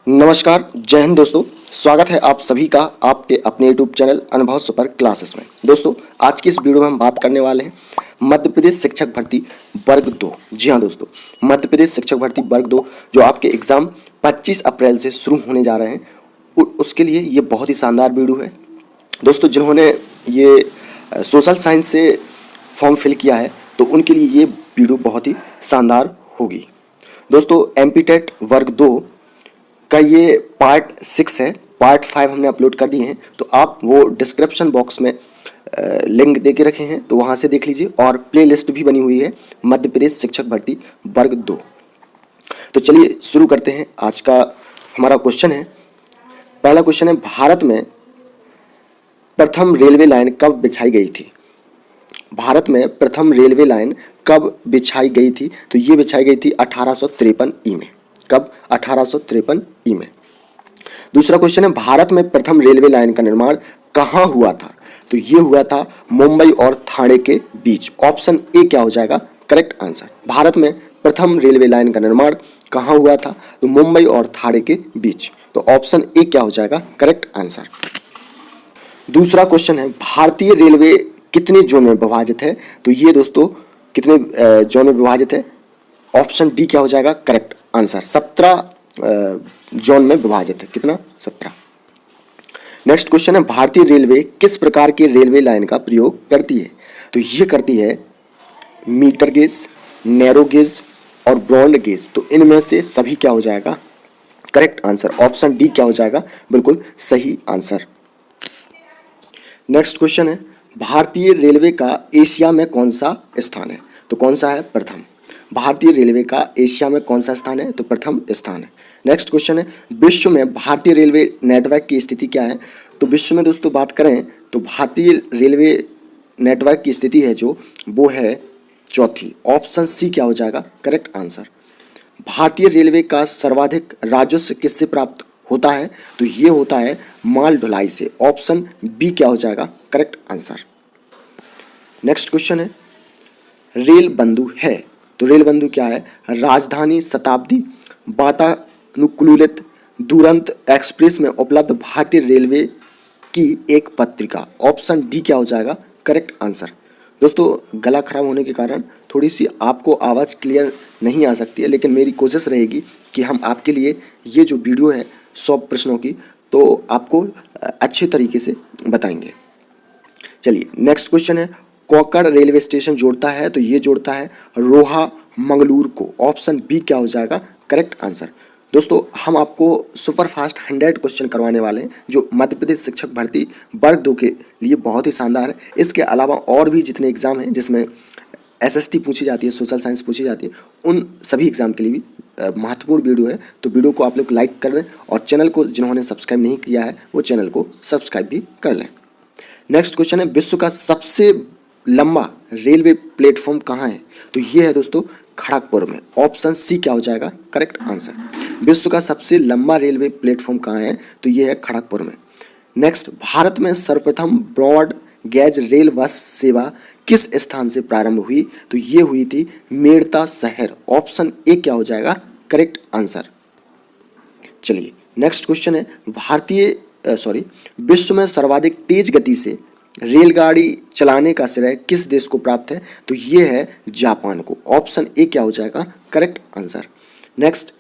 नमस्कार, जय हिंद दोस्तों। स्वागत है आप सभी का आपके अपने यूट्यूब चैनल अनुभव सुपर क्लासेस में। दोस्तों, आज की इस वीडियो में हम बात करने वाले हैं मध्य प्रदेश शिक्षक भर्ती वर्ग 2। जी हाँ दोस्तों, मध्य प्रदेश शिक्षक भर्ती वर्ग 2 जो आपके एग्जाम 25 अप्रैल से शुरू होने जा रहे हैं, उसके लिए ये बहुत ही शानदार वीडियो है। दोस्तों, जिन्होंने ये सोशल साइंस से फॉर्म फिल किया है तो उनके लिए ये वीडियो बहुत ही शानदार होगी। दोस्तों, एमपीटेट वर्ग 2 का ये पार्ट 6 है, पार्ट 5 हमने अपलोड कर दिए हैं, तो आप वो डिस्क्रिप्शन बॉक्स में लिंक दे के रखे हैं, तो वहाँ से देख लीजिए। और प्लेलिस्ट भी बनी हुई है मध्य प्रदेश शिक्षक भर्ती वर्ग 2। तो चलिए शुरू करते हैं। आज का हमारा क्वेश्चन है, पहला क्वेश्चन है, भारत में प्रथम रेलवे लाइन कब बिछाई गई थी? भारत में प्रथम रेलवे लाइन कब बिछाई गई थी? तो ये बिछाई गई थी 1853 ई में। कब? 1853 ई में। दूसरा क्वेश्चन है, भारत में प्रथम रेलवे लाइन का निर्माण कहाँ हुआ था? तो ये हुआ था मुंबई और ठाणे के बीच। ऑप्शन ए क्या हो जाएगा करेक्ट आंसर? भारत में प्रथम रेलवे लाइन का निर्माण कहाँ हुआ था? तो मुंबई और ठाणे के बीच। तो ऑप्शन ए क्या हो जाएगा करेक्ट आंसर? दूसरा क्वेश्चन है, भारतीय रेलवे कितने जोन में विभाजित है? तो ये दोस्तों कितने जोन में विभाजित है? ऑप्शन डी क्या हो जाएगा करेक्ट आंसर? 17 जोन में विभाजित है। कितना? 17। नेक्स्ट क्वेश्चन है, भारतीय रेलवे किस प्रकार की रेलवे लाइन का प्रयोग करती है? तो ये करती है मीटर गेज, नैरो गेज और ब्रॉड गेज। तो इनमें से सभी क्या हो जाएगा करेक्ट आंसर? ऑप्शन डी क्या हो जाएगा बिल्कुल सही आंसर। नेक्स्ट क्वेश्चन है, भारतीय रेलवे का एशिया में कौन सा स्थान है? तो कौन सा है? प्रथम। भारतीय रेलवे का एशिया में कौन सा स्थान है? तो प्रथम स्थान है। नेक्स्ट क्वेश्चन है, विश्व में भारतीय रेलवे नेटवर्क की स्थिति क्या है? तो विश्व में दोस्तों बात करें तो भारतीय रेलवे नेटवर्क की स्थिति है जो वो है चौथी। ऑप्शन सी क्या हो जाएगा करेक्ट आंसर? भारतीय रेलवे का सर्वाधिक राजस्व किससे प्राप्त होता है? तो ये होता है माल ढुलाई से। ऑप्शन बी क्या हो जाएगा करेक्ट आंसर? नेक्स्ट क्वेश्चन है, रेल बंधु है। तो रेल बंधु क्या है? राजधानी, शताब्दी, वातानुकूलित, दुरंत एक्सप्रेस में उपलब्ध भारतीय रेलवे की एक पत्रिका। ऑप्शन डी क्या हो जाएगा करेक्ट आंसर? दोस्तों, गला खराब होने के कारण थोड़ी सी आपको आवाज़ क्लियर नहीं आ सकती है, लेकिन मेरी कोशिश रहेगी कि हम आपके लिए ये जो वीडियो है 100 प्रश्नों की, तो आपको अच्छे तरीके से बताएंगे। चलिए नेक्स्ट क्वेश्चन है, कोकर रेलवे स्टेशन जोड़ता है? तो ये जोड़ता है रोहा मंगलूर को। ऑप्शन बी क्या हो जाएगा करेक्ट आंसर? दोस्तों, हम आपको सुपर फास्ट 100 क्वेश्चन करवाने वाले हैं जो मध्य प्रदेश शिक्षक भर्ती वर्ग 2 के लिए बहुत ही शानदार है। इसके अलावा और भी जितने एग्जाम हैं जिसमें एसएसटी पूछी जाती है, सोशल साइंस पूछी जाती है, उन सभी एग्जाम के लिए भी महत्वपूर्ण वीडियो है। तो वीडियो को आप लोग लाइक कर दें और चैनल को जिन्होंने सब्सक्राइब नहीं किया है वो चैनल को सब्सक्राइब भी कर लें। नेक्स्ट क्वेश्चन है, विश्व का सबसे लंबा रेलवे प्लेटफॉर्म कहाँ है? तो ये है दोस्तों खड़गपुर में। ऑप्शन सी क्या हो जाएगा करेक्ट आंसर? विश्व का सबसे लंबा रेलवे प्लेटफॉर्म कहाँ है? तो ये है खड़गपुर में। नेक्स्ट, भारत में सर्वप्रथम ब्रॉड गेज रेल बस सेवा किस स्थान से प्रारंभ हुई? तो ये हुई थी मेड़ता शहर। ऑप्शन ए क्या हो जाएगा करेक्ट आंसर? चलिए नेक्स्ट क्वेश्चन है, विश्व में सर्वाधिक तेज गति से रेलगाड़ी चलाने का श्रेय किस देश को प्राप्त है? तो ये है जापान को। ऑप्शन ए क्या हो जाएगा correct answer? Next,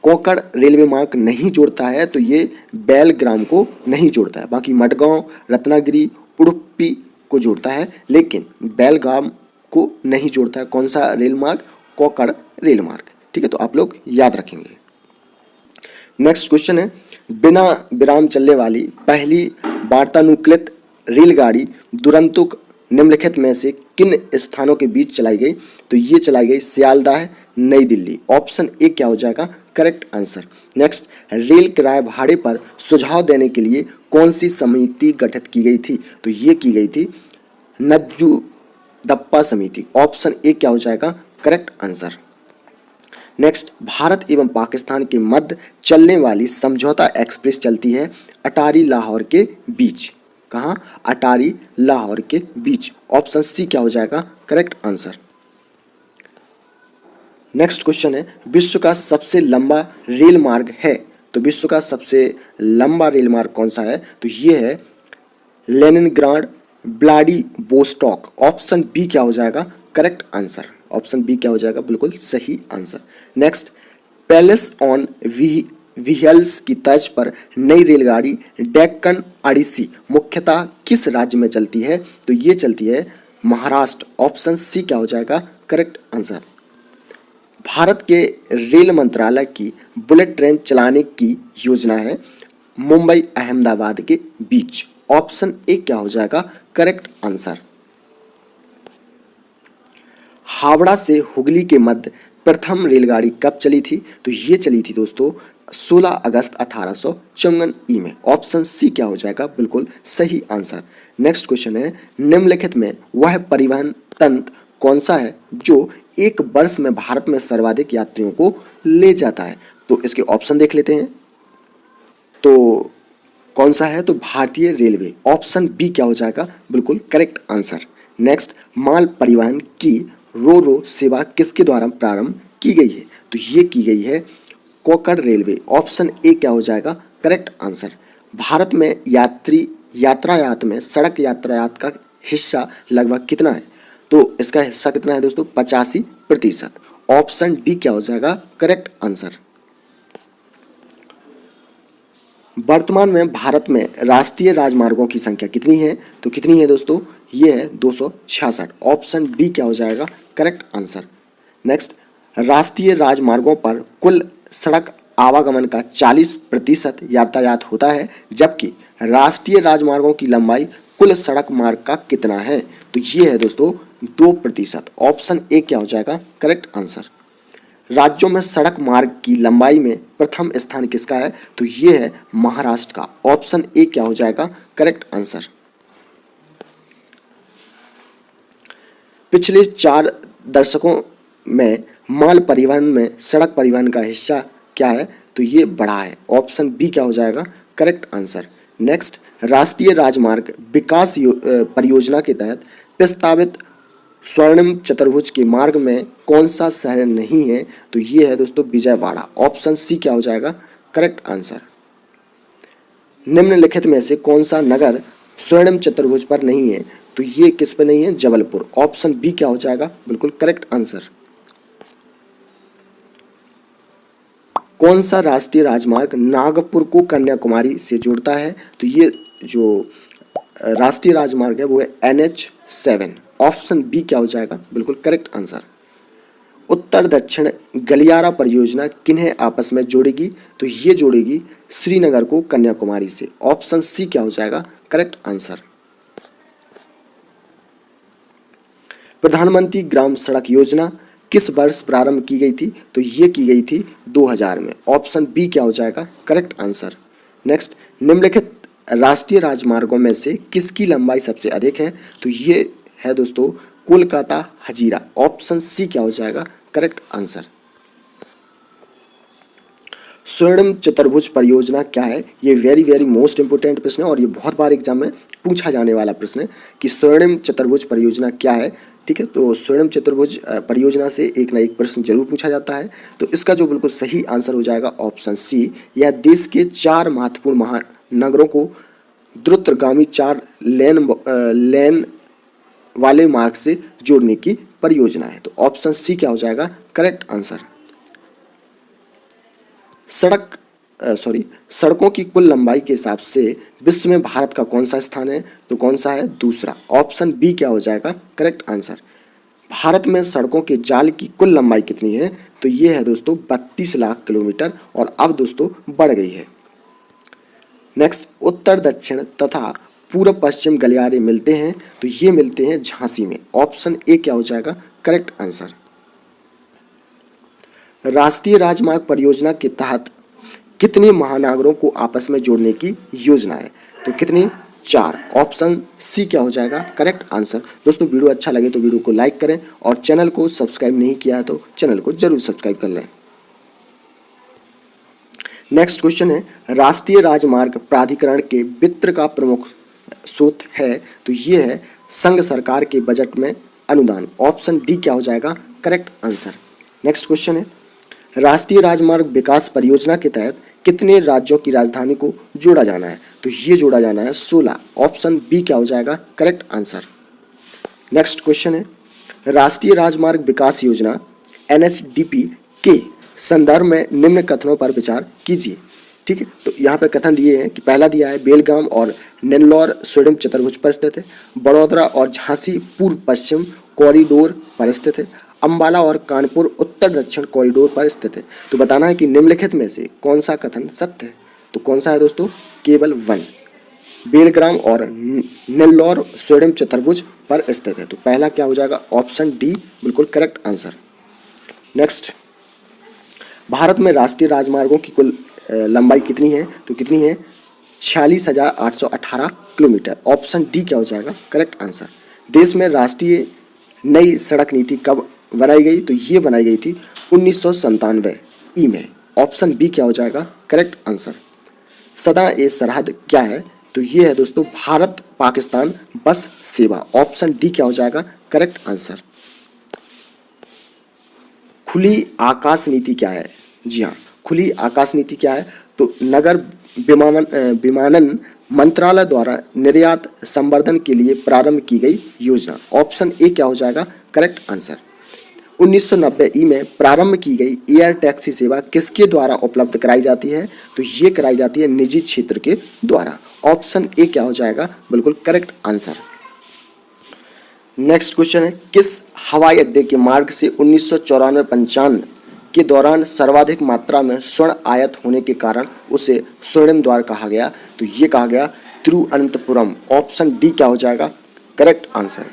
Kokar railway मार्ग नहीं जोड़ता है? तो ये बेलग्राम को नहीं जोड़ता है, बाकी मडगांव, रत्नागिरी, उडुपी को जोड़ता है, लेकिन बेलगाम को नहीं जोड़ता है। कौन सा रेल मार्ग? कोकर रेल मार्ग। ठीक है, तो आप लोग याद रखेंगे। नेक्स्ट क्वेश्चन है, बिना विराम चलने वाली पहली वातानुकूलित रेलगाड़ी दुरंतो निम्नलिखित में से किन स्थानों के बीच चलाई गई? तो ये चलाई गई सियालदाह, नई दिल्ली। ऑप्शन ए क्या हो जाएगा करेक्ट आंसर? नेक्स्ट, रेल किराए भाड़े पर सुझाव देने के लिए कौन सी समिति गठित की गई थी? तो ये की गई थी नज्जुदप्पा समिति। ऑप्शन ए क्या हो जाएगा करेक्ट आंसर? नेक्स्ट, भारत एवं पाकिस्तान के मध्य चलने वाली समझौता एक्सप्रेस चलती है अटारी लाहौर के बीच। कहाँ? अटारी लाहौर के बीच। ऑप्शन सी क्या हो जाएगा करेक्ट आंसर? नेक्स्ट क्वेश्चन है, विश्व का सबसे लंबा रेल मार्ग है? तो विश्व का सबसे लंबा रेल मार्ग कौन सा है? तो ये है लेनिनग्राड व्लादिवोस्टॉक। ऑप्शन बी क्या हो जाएगा करेक्ट आंसर? ऑप्शन बी क्या हो जाएगा बिल्कुल सही answer. Next, palace on wheels की तर्ज पर नई रेलगाड़ी डेक्कन ओडिसी मुख्यतः किस राज्य में चलती है? तो ये चलती है महाराष्ट्र। ऑप्शन सी क्या हो जाएगा करेक्ट आंसर? भारत के रेल मंत्रालय की बुलेट ट्रेन चलाने की योजना है मुंबई अहमदाबाद के बीच। ऑप्शन ए क्या हो जाएगा करेक्ट आंसर? हावड़ा से हुगली के मध्य प्रथम रेलगाड़ी कब चली थी? तो ये चली थी दोस्तों 16 अगस्त 1854 में। ऑप्शन सी क्या हो जाएगा बिल्कुल सही आंसर। नेक्स्ट क्वेश्चन है, निम्नलिखित में वह परिवहन तंत्र कौन सा है जो एक वर्ष में भारत में सर्वाधिक यात्रियों को ले जाता है? तो इसके ऑप्शन देख लेते हैं। तो कौन सा है? तो भारतीय रेलवे। ऑप्शन बी क्या हो जाएगा बिल्कुल करेक्ट आंसर। नेक्स्ट, माल परिवहन की रो सेवा किसके द्वारा प्रारंभ की गई है? तो ये की गई है कोकण रेलवे। ऑप्शन ए क्या हो जाएगा करेक्ट आंसर? भारत में यातायात में सड़क यातायात का हिस्सा लगभग कितना है? तो इसका हिस्सा कितना है दोस्तों? 85%। ऑप्शन डी क्या हो जाएगा करेक्ट आंसर? वर्तमान में भारत में राष्ट्रीय राजमार्गों की संख्या कितनी है? तो कितनी है दोस्तों? ये है 266। ऑप्शन डी क्या हो जाएगा करेक्ट आंसर? नेक्स्ट, राष्ट्रीय राजमार्गों पर कुल सड़क आवागमन का 40% यातायात होता है, जबकि राष्ट्रीय राजमार्गों की लंबाई कुल सड़क मार्ग का कितना है? तो ये है दोस्तों 2%। ऑप्शन ए क्या हो जाएगा करेक्ट आंसर? राज्यों में सड़क मार्ग की लंबाई में प्रथम स्थान किसका है? तो ये है महाराष्ट्र का। ऑप्शन ए क्या हो जाएगा करेक्ट आंसर? पिछले 4 दशकों में माल परिवहन में सड़क परिवहन का हिस्सा क्या है? तो ये बढ़ा है। ऑप्शन बी क्या हो जाएगा करेक्ट आंसर? नेक्स्ट, राष्ट्रीय राजमार्ग विकास परियोजना के तहत प्रस्तावित स्वर्णिम चतुर्भुज के मार्ग में कौन सा शहर नहीं है? तो ये है दोस्तों विजयवाड़ा। ऑप्शन सी क्या हो जाएगा करेक्ट आंसर? निम्नलिखित में से कौन सा नगर स्वर्णिम चतुर्भुज पर नहीं है? तो ये किस पे नहीं है? जबलपुर। ऑप्शन बी क्या हो जाएगा बिल्कुल करेक्ट आंसर? कौन सा राष्ट्रीय राजमार्ग नागपुर को कन्याकुमारी से जोड़ता है? तो ये जो राष्ट्रीय राजमार्ग है वो है NH7। ऑप्शन बी क्या हो जाएगा बिल्कुल करेक्ट आंसर? उत्तर दक्षिण गलियारा परियोजना किन्हें आपस में जोड़ेगी? तो ये जोड़ेगी श्रीनगर को कन्याकुमारी से। ऑप्शन सी क्या हो जाएगा करेक्ट आंसर? प्रधानमंत्री ग्राम सड़क योजना किस वर्ष प्रारंभ की गई थी? तो ये की गई थी 2000 में। ऑप्शन बी क्या हो जाएगा करेक्ट आंसर? नेक्स्ट, निम्नलिखित राष्ट्रीय राजमार्गों में से किसकी लंबाई सबसे अधिक है? तो ये है दोस्तों कोलकाता हजीरा। ऑप्शन सी क्या हो जाएगा करेक्ट आंसर? स्वर्णिम चतुर्भुज परियोजना क्या है? ये वेरी मोस्ट इंपोर्टेंट प्रश्न है और ये बहुत बार एग्जाम में पूछा जाने वाला प्रश्न है कि स्वर्णिम चतुर्भुज परियोजना क्या है। ठीक है, तो स्वर्णिम चतुर्भुज परियोजना से एक ना एक प्रश्न जरूर पूछा जाता है। तो इसका जो बिल्कुल सही आंसर हो जाएगा ऑप्शन सी। यह देश के 4 महत्वपूर्ण महानगरों को द्रुतगामी 4 लेन वाले मार्ग से जोड़ने की परियोजना है। तो ऑप्शन सी क्या हो जाएगा करेक्ट आंसर? सड़कों की कुल लंबाई के हिसाब से विश्व में भारत का कौन सा स्थान है? तो कौन सा है? दूसरा। ऑप्शन बी क्या हो जाएगा करेक्ट आंसर? भारत में सड़कों के जाल की कुल लंबाई कितनी है? तो ये है दोस्तों 32 लाख किलोमीटर और अब दोस्तों बढ़ गई है। नेक्स्ट, उत्तर दक्षिण तथा पूर्व पश्चिम गलियारे मिलते हैं? तो ये मिलते हैं झांसी में। ऑप्शन ए क्या हो जाएगा करेक्ट आंसर? राष्ट्रीय राजमार्ग परियोजना के तहत कितने महानगरों को आपस में जोड़ने की योजना है? तो कितनी? 4। ऑप्शन सी क्या हो जाएगा करेक्ट आंसर? दोस्तों वीडियो अच्छा लगे तो वीडियो को लाइक करें और चैनल को सब्सक्राइब नहीं किया है तो चैनल को जरूर सब्सक्राइब कर लें। नेक्स्ट क्वेश्चन है, राष्ट्रीय राजमार्ग प्राधिकरण के वित्त का प्रमुख स्रोत है? तो ये है संघ सरकार के बजट में अनुदान। ऑप्शन डी क्या हो जाएगा करेक्ट आंसर? नेक्स्ट क्वेश्चन है, राष्ट्रीय राजमार्ग विकास परियोजना के तहत कितने राज्यों की राजधानी को जोड़ा जाना है? तो ये जोड़ा जाना है 16। ऑप्शन बी क्या हो जाएगा करेक्ट आंसर। नेक्स्ट क्वेश्चन है, राष्ट्रीय राजमार्ग विकास योजना NHDP के संदर्भ में निम्न कथनों पर विचार कीजिए। ठीक है, तो यहाँ पे कथन दिए हैं कि पहला दिया है बेलगाम और नेल्लौर स्वीडन चतुर्भुज पर स्थित है, बड़ौदा और झांसी पूर्व पश्चिम कॉरिडोर पर स्थित है, अंबाला और कानपुर उत्तर दक्षिण कॉरिडोर पर स्थित है। तो बताना है कि निम्नलिखित में से कौन सा कथन सत्य है। तो कौन सा है दोस्तों, केवल 1, बेलग्राम और नेल्लौर स्वीडन चतुर्भुज पर स्थित है। तो पहला क्या हो जाएगा ऑप्शन डी बिल्कुल करेक्ट आंसर। नेक्स्ट, भारत में राष्ट्रीय राजमार्गों की कुल लंबाई कितनी है? तो कितनी है 46,818 किलोमीटर। ऑप्शन डी क्या हो जाएगा करेक्ट आंसर। देश में राष्ट्रीय नई सड़क नीति कब बनाई गई? तो ये बनाई गई थी 1997 में। ऑप्शन बी क्या हो जाएगा करेक्ट आंसर। सदा ए सरहद क्या है? तो ये है दोस्तों भारत पाकिस्तान बस सेवा। ऑप्शन डी क्या हो जाएगा करेक्ट आंसर। खुली आकाश नीति क्या है? जी हाँ, खुली आकाश नीति क्या है? तो नगर विमानन मंत्रालय द्वारा निर्यात संवर्धन के लिए प्रारंभ की गई योजना। ऑप्शन ए क्या हो जाएगा करेक्ट आंसर। 1990 में प्रारंभ की गई एयर टैक्सी सेवा किसके द्वारा उपलब्ध कराई जाती है? तो ये कराई जाती है निजी क्षेत्र के द्वारा। ऑप्शन ए क्या हो जाएगा बिल्कुल करेक्ट आंसर। नेक्स्ट क्वेश्चन है, किस हवाई अड्डे के मार्ग से 1994-95 के दौरान सर्वाधिक मात्रा में स्वर्ण आयात होने के कारण उसे स्वर्णिम द्वार कहा गया? तो ये कहा गया तिरुवनंतपुरम। ऑप्शन डी क्या हो जाएगा करेक्ट आंसर।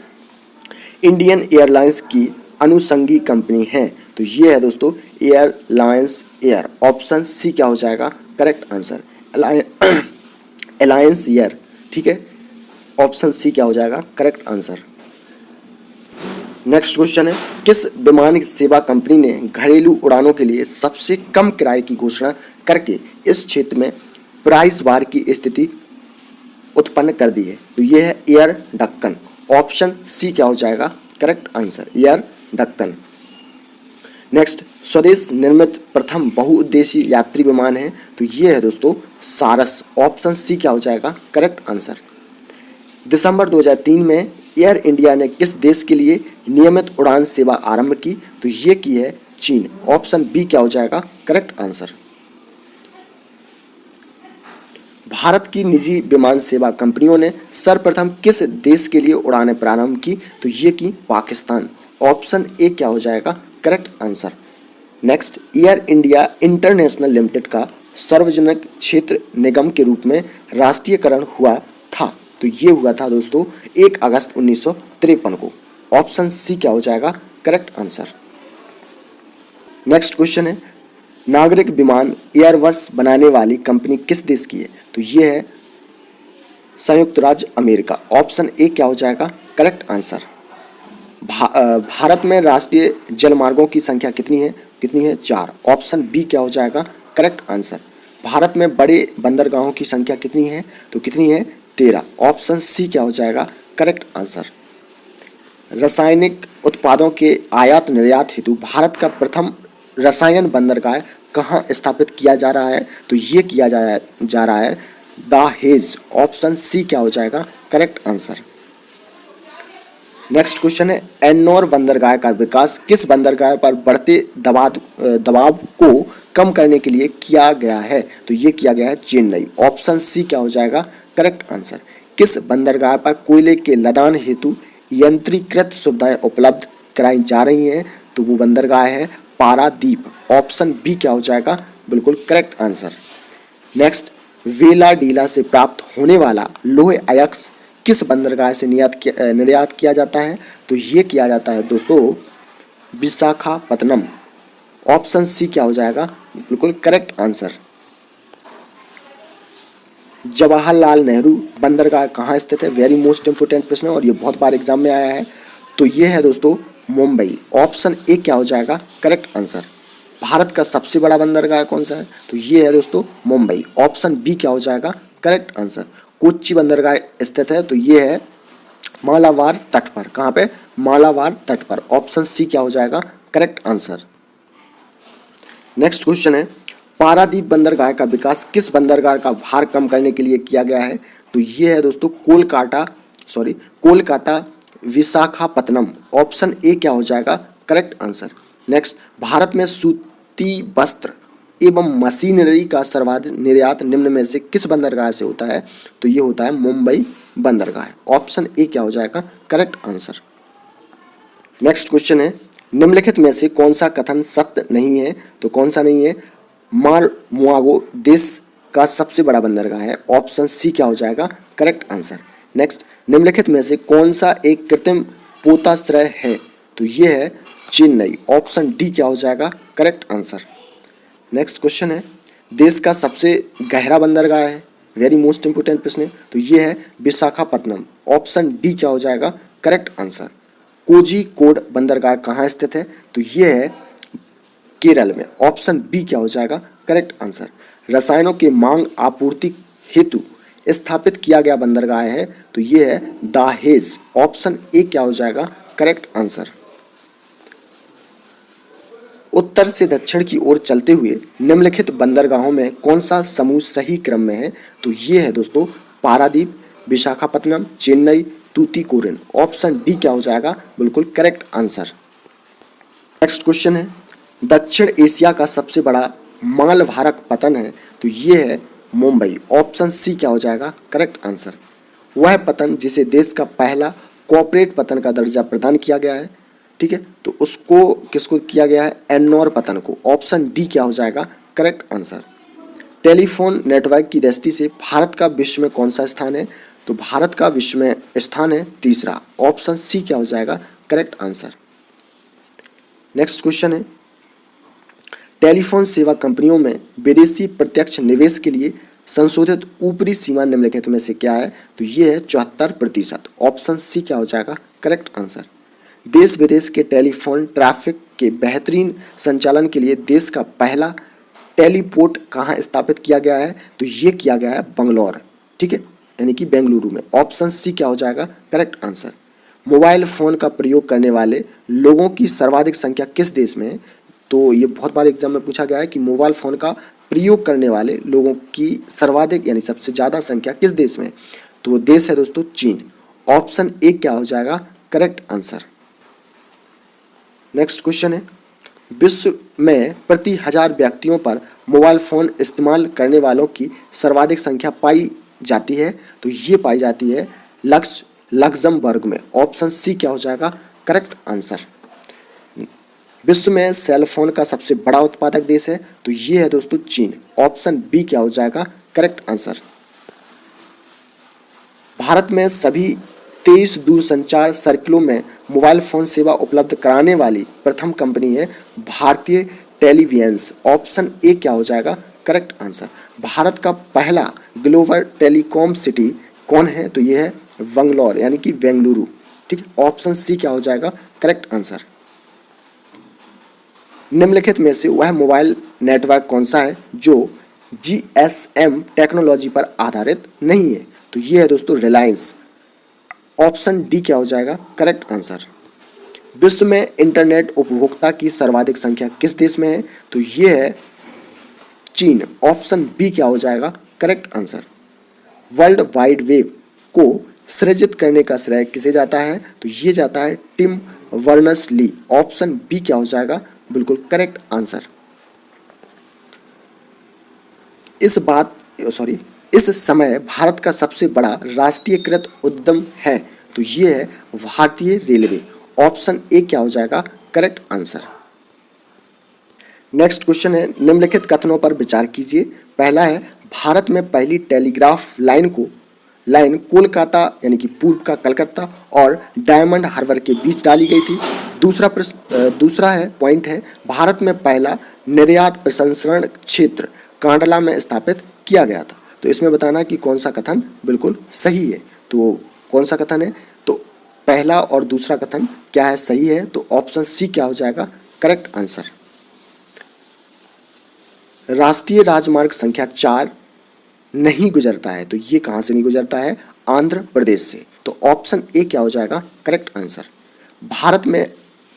इंडियन एयरलाइंस की अनुषंगी कंपनी है? तो ये है दोस्तों एयरलाइंस एयर। ऑप्शन सी क्या हो जाएगा करेक्ट आंसर। अलायंस एयर, ठीक है, ऑप्शन सी क्या हो जाएगा करेक्ट आंसर। नेक्स्ट क्वेश्चन है, किस विमान सेवा कंपनी ने घरेलू उड़ानों के लिए सबसे कम किराए की घोषणा करके इस क्षेत्र में प्राइस वार की स्थिति उत्पन्न कर दी है? तो ये है एयर डक्कन। ऑप्शन सी क्या हो जाएगा correct answer, air Deccan. Next, स्वदेश निर्मित प्रथम बहुउद्देशीय यात्री विमान है? तो ये है दोस्तों सारस। ऑप्शन सी क्या हो जाएगा करेक्ट आंसर। दिसंबर 2003 में एयर इंडिया ने किस देश के लिए नियमित उड़ान सेवा आरंभ की? तो ये की है चीन। ऑप्शन बी क्या हो जाएगा करेक्ट आंसर। भारत की निजी विमान सेवा कंपनियों ने सर्वप्रथम किस देश के लिए उड़ानें प्रारंभ की? तो ये की पाकिस्तान। ऑप्शन ए क्या हो जाएगा correct answer. Next, air India international limited का सार्वजनिक क्षेत्र निगम के रूप में राष्ट्रीयकरण हुआ था? तो ये हुआ था दोस्तों 1 अगस्त 1953 को। ऑप्शन सी क्या हो जाएगा करेक्ट आंसर। नेक्स्ट क्वेश्चन है, नागरिक विमान एयरबस बनाने वाली कंपनी किस देश की है? तो ये है संयुक्त राज्य अमेरिका। ऑप्शन ए क्या हो जाएगा करेक्ट आंसर। भारत में राष्ट्रीय जलमार्गों की संख्या कितनी है? 4। ऑप्शन बी क्या हो जाएगा करेक्ट आंसर। भारत में बड़े बंदरगाहों की संख्या कितनी है? तो कितनी है 13। ऑप्शन सी क्या हो जाएगा करेक्ट आंसर। रासायनिक उत्पादों के आयात निर्यात हेतु भारत का प्रथम रसायन बंदरगाह कहाँ स्थापित किया जा रहा है? तो ये किया जा रहा है दाहेज। ऑप्शन सी क्या हो जाएगा करेक्ट आंसर। नेक्स्ट क्वेश्चन है, एन्नौर बंदरगाह का विकास किस बंदरगाह पर बढ़ते दबाव को कम करने के लिए किया गया है? तो ये किया गया है चेन्नई। ऑप्शन सी क्या हो जाएगा करेक्ट आंसर। किस बंदरगाह पर कोयले के लदान हेतु यंत्रीकृत सुविधाएं उपलब्ध कराई जा रही हैं? तो वो बंदरगाह है पारादीप। ऑप्शन बी क्या हो जाएगा बिल्कुल करेक्ट आंसर। नेक्स्ट, वेला डीला से प्राप्त होने वाला लोहे अयस्क किस बंदरगाह से निर्यात किया जाता है? तो ये किया जाता है दोस्तों विशाखापत्तनम। ऑप्शन सी क्या हो जाएगा बिल्कुल करेक्ट आंसर। जवाहरलाल नेहरू बंदरगाह कहाँ स्थित है? वेरी मोस्ट इंपोर्टेंट प्रश्न है और ये बहुत बार एग्जाम में आया है। तो ये है दोस्तों मुंबई। ऑप्शन ए क्या हो जाएगा करेक्ट आंसर। भारत का सबसे बड़ा बंदरगाह कौन सा है? तो ये है दोस्तों मुंबई। ऑप्शन बी क्या हो जाएगा करेक्ट आंसर। कोच्चि बंदरगाह स्थित है? तो ये है मालाबार तट पर। कहाँ पे? मालाबार तट पर। ऑप्शन सी क्या हो जाएगा करेक्ट आंसर। नेक्स्ट क्वेश्चन है, पारादीप बंदरगाह का विकास किस बंदरगाह का भार कम करने के लिए किया गया है? तो ये है दोस्तों कोलकाता विशाखापत्तनम। ऑप्शन ए क्या हो जाएगा करेक्ट आंसर। नेक्स्ट, भारत में सूती वस्त्र एवं मशीनरी का सर्वाधिक निर्यात निम्न में से किस बंदरगाह से होता है? तो ये होता है मुंबई बंदरगाह। ऑप्शन ए क्या हो जाएगा करेक्ट आंसर। नेक्स्ट क्वेश्चन है, निम्नलिखित में से कौन सा कथन सत्य नहीं है? तो कौन सा नहीं है? मारमुआगो देश का सबसे बड़ा बंदरगाह है। ऑप्शन सी क्या हो जाएगा करेक्ट आंसर। नेक्स्ट, निम्नलिखित में से कौन सा एक कृत्रिम पोताश्रय है? तो ये है चेन्नई। ऑप्शन डी क्या हो जाएगा करेक्ट आंसर। नेक्स्ट क्वेश्चन है, देश का सबसे गहरा बंदरगाह है, वेरी मोस्ट इंपोर्टेंट प्रश्न है, तो ये है विशाखापट्टनम। ऑप्शन डी क्या हो जाएगा करेक्ट आंसर। कोझिकोड बंदरगाह कहाँ स्थित है? तो ये है केरल में। ऑप्शन बी क्या हो जाएगा करेक्ट आंसर। रसायनों की मांग आपूर्ति हेतु स्थापित किया गया बंदरगाह है, तो ये है दाहेज। ऑप्शन ए क्या हो जाएगा करेक्ट आंसर। उत्तर से दक्षिण की ओर चलते हुए निम्नलिखित बंदरगाहों में कौन सा समूह सही क्रम में है? तो ये है दोस्तों पारादीप, विशाखापत्तनम, चेन्नई, तूतीकोरिन। ऑप्शन डी क्या हो जाएगा बिल्कुल करेक्ट आंसर। नेक्स्ट क्वेश्चन है, दक्षिण एशिया का सबसे बड़ा मालवाहक पतन है, तो ये है मुंबई। ऑप्शन सी क्या हो जाएगा करेक्ट आंसर। वह पतन जिसे देश का पहला कॉर्पोरेट पतन का दर्जा प्रदान किया गया है, ठीक है, तो उसको किसको किया गया है? एन्नोर पतन को। ऑप्शन डी क्या हो जाएगा करेक्ट आंसर। टेलीफोन नेटवर्क की दृष्टि से भारत का विश्व में कौन सा स्थान है? तो भारत का विश्व में स्थान है तीसरा। ऑप्शन सी क्या हो जाएगा करेक्ट आंसर। नेक्स्ट क्वेश्चन है, टेलीफोन सेवा कंपनियों में विदेशी प्रत्यक्ष निवेश के लिए संशोधित ऊपरी सीमा निम्नलिखित में से क्या है? तो ये है 74%। ऑप्शन सी क्या हो जाएगा करेक्ट आंसर। देश विदेश के टेलीफोन ट्रैफिक के बेहतरीन संचालन के लिए देश का पहला टेलीपोर्ट कहाँ स्थापित किया गया है? तो ये किया गया है बंगलौर, ठीक है, यानी कि बेंगलुरु में। ऑप्शन सी क्या हो जाएगा करेक्ट आंसर। मोबाइल फ़ोन का प्रयोग करने वाले लोगों की सर्वाधिक संख्या किस देश में है? तो ये बहुत बार एग्जाम में पूछा गया है कि मोबाइल फ़ोन का प्रयोग करने वाले लोगों की सर्वाधिक यानी सबसे ज़्यादा संख्या किस देश में है? तो वो देश है दोस्तों चीन। ऑप्शन ए क्या हो जाएगा करेक्ट आंसर। नेक्स्ट क्वेश्चन है, विश्व में प्रति 1000 व्यक्तियों पर मोबाइल फ़ोन इस्तेमाल करने वालों की सर्वाधिक संख्या पाई जाती है? तो ये पाई जाती है लक्समबर्ग में। ऑप्शन सी क्या हो जाएगा करेक्ट आंसर। विश्व में सेल फोन का सबसे बड़ा उत्पादक देश है, तो ये है दोस्तों चीन। ऑप्शन बी क्या हो जाएगा करेक्ट आंसर। भारत में सभी 23 दूरसंचार सर्किलों में मोबाइल फ़ोन सेवा उपलब्ध कराने वाली प्रथम कंपनी है भारतीय टेलीविजन्स। ऑप्शन ए क्या हो जाएगा करेक्ट आंसर। भारत का पहला ग्लोबल टेलीकॉम सिटी कौन है? तो ये है बंगलौर यानी कि बेंगलुरु, ठीक है। ऑप्शन सी क्या हो जाएगा करेक्ट आंसर। निम्नलिखित में से वह मोबाइल नेटवर्क कौन सा है जो GSM टेक्नोलॉजी पर आधारित नहीं है? तो ये है दोस्तों रिलायंस। ऑप्शन डी क्या हो जाएगा करेक्ट आंसर। विश्व में इंटरनेट उपभोक्ता की सर्वाधिक संख्या किस देश में है? तो ये है चीन। ऑप्शन बी क्या हो जाएगा correct answer. World wide web को सृजित करने का श्रेय किसे जाता है? तो ये जाता है टिम बर्नर्स-ली। ऑप्शन बी क्या हो जाएगा बिल्कुल करेक्ट आंसर। इस समय भारत का सबसे बड़ा राष्ट्रीयकृत उद्यम है, तो ये है भारतीय रेलवे। ऑप्शन ए क्या हो जाएगा करेक्ट आंसर। नेक्स्ट क्वेश्चन है, निम्नलिखित कथनों पर विचार कीजिए। पहला है, भारत में पहली टेलीग्राफ लाइन कोलकाता यानी कि पूर्व का कलकत्ता और डायमंड हार्बर के बीच डाली गई थी। दूसरा है पॉइंट है, भारत में पहला निर्यात प्रसंस्करण क्षेत्र कांडला में स्थापित किया गया था। तो इसमें बताना कि कौन सा कथन बिल्कुल सही है। तो कौन सा कथन है? तो पहला और दूसरा कथन क्या है सही है? तो ऑप्शन सी क्या हो जाएगा करेक्ट आंसर। राष्ट्रीय राजमार्ग संख्या 4 नहीं गुजरता है, तो ये कहाँ से नहीं गुजरता है? आंध्र प्रदेश से। तो ऑप्शन ए क्या हो जाएगा करेक्ट आंसर। भारत में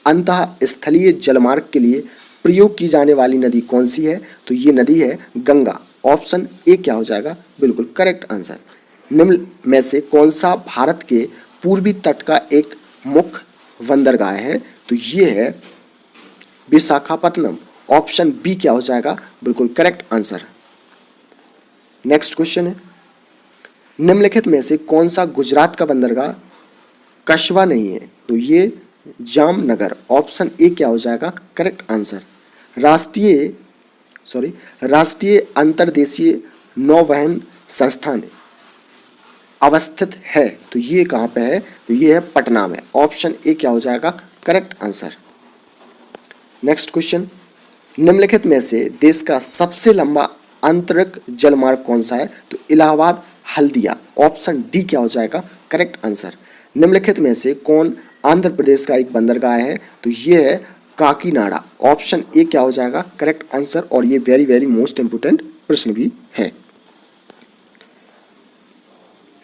अंतः स्थलीय जलमार्ग के लिए प्रयोग की जाने वाली नदी कौन सी है? तो ये नदी है गंगा। ऑप्शन ए क्या हो जाएगा? बिल्कुल करेक्ट आंसर। निम्न में से कौन सा भारत के पूर्वी तट का एक मुख्य बंदरगाह है? तो ये है विशाखापत्तनम। ऑप्शन बी क्या हो जाएगा? बिल्कुल करेक्ट आंसर। नेक्स्ट क्वेश्चन है, निम्नलिखित में से कौन सा गुजरात का बंदरगाह कस्बा नहीं है? तो ये जामनगर। ऑप्शन ए क्या हो जाएगा? Correct answer. राष्ट्रीय अंतर्देशीय नौवहन संस्थान अवस्थित है, तो ये कहाँ पे है? तो ये है पटना में। ऑप्शन ए क्या हो जाएगा? Correct answer. नेक्स्ट क्वेश्चन, निम्नलिखित में से देश का सबसे लंबा आंतरिक जलमार्ग कौन सा है? तो इलाहाबाद हल्दिया। ऑप्शन डी क्या हो जाएगा? Correct answer. निम्नलिखित में से कौन आंध्र प्रदेश का एक बंदरगाह है? तो ये है काकीनाडा। ऑप्शन ए क्या हो जाएगा? Correct answer. और ये वेरी वेरी मोस्ट इंपोर्टेंट प्रश्न भी है।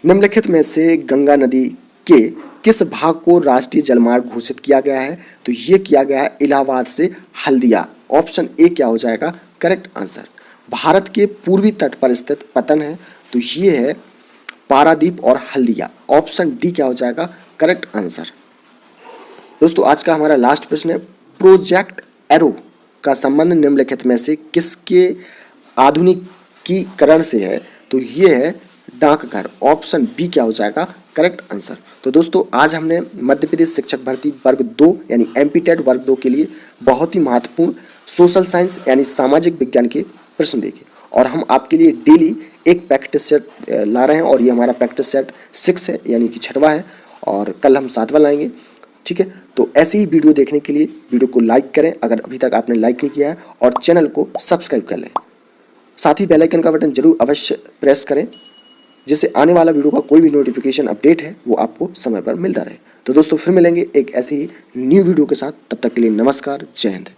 निम्नलिखित में से गंगा नदी के किस भाग को राष्ट्रीय जलमार्ग घोषित किया गया है? तो ये किया गया है इलाहाबाद से हल्दिया। ऑप्शन ए क्या हो जाएगा? Correct answer. भारत के पूर्वी तट पर स्थित पतन है, तो ये है पारादीप और हल्दिया। ऑप्शन डी क्या हो जाएगा? Correct answer. दोस्तों आज का हमारा लास्ट प्रश्न है, प्रोजेक्ट एरो का संबंध निम्नलिखित में से किसके आधुनिकीकरण से है? तो ये है डाकघर। ऑप्शन बी क्या हो जाएगा? Correct answer. तो दोस्तों आज हमने मध्य प्रदेश शिक्षक भर्ती वर्ग 2 यानी एमपीटेट वर्ग 2 के लिए बहुत ही महत्वपूर्ण सोशल साइंस यानी सामाजिक विज्ञान के प्रश्न देखे, और हम आपके लिए डेली एक प्रैक्टिस सेट ला रहे हैं, और ये हमारा प्रैक्टिस सेट 6 है यानी कि 6वां है, और कल हम 7वां लाएंगे। ठीक है, तो ऐसे ही वीडियो देखने के लिए वीडियो को लाइक करें अगर अभी तक आपने लाइक नहीं किया है, और चैनल को सब्सक्राइब कर लें। साथ ही बेल आइकन का बटन जरूर अवश्य प्रेस करें, जिससे आने वाला वीडियो का कोई भी नोटिफिकेशन अपडेट है वो आपको समय पर मिलता रहे। तो दोस्तों फिर मिलेंगे एक ऐसी ही न्यू वीडियो के साथ, तब तक के लिए नमस्कार, जय हिंद।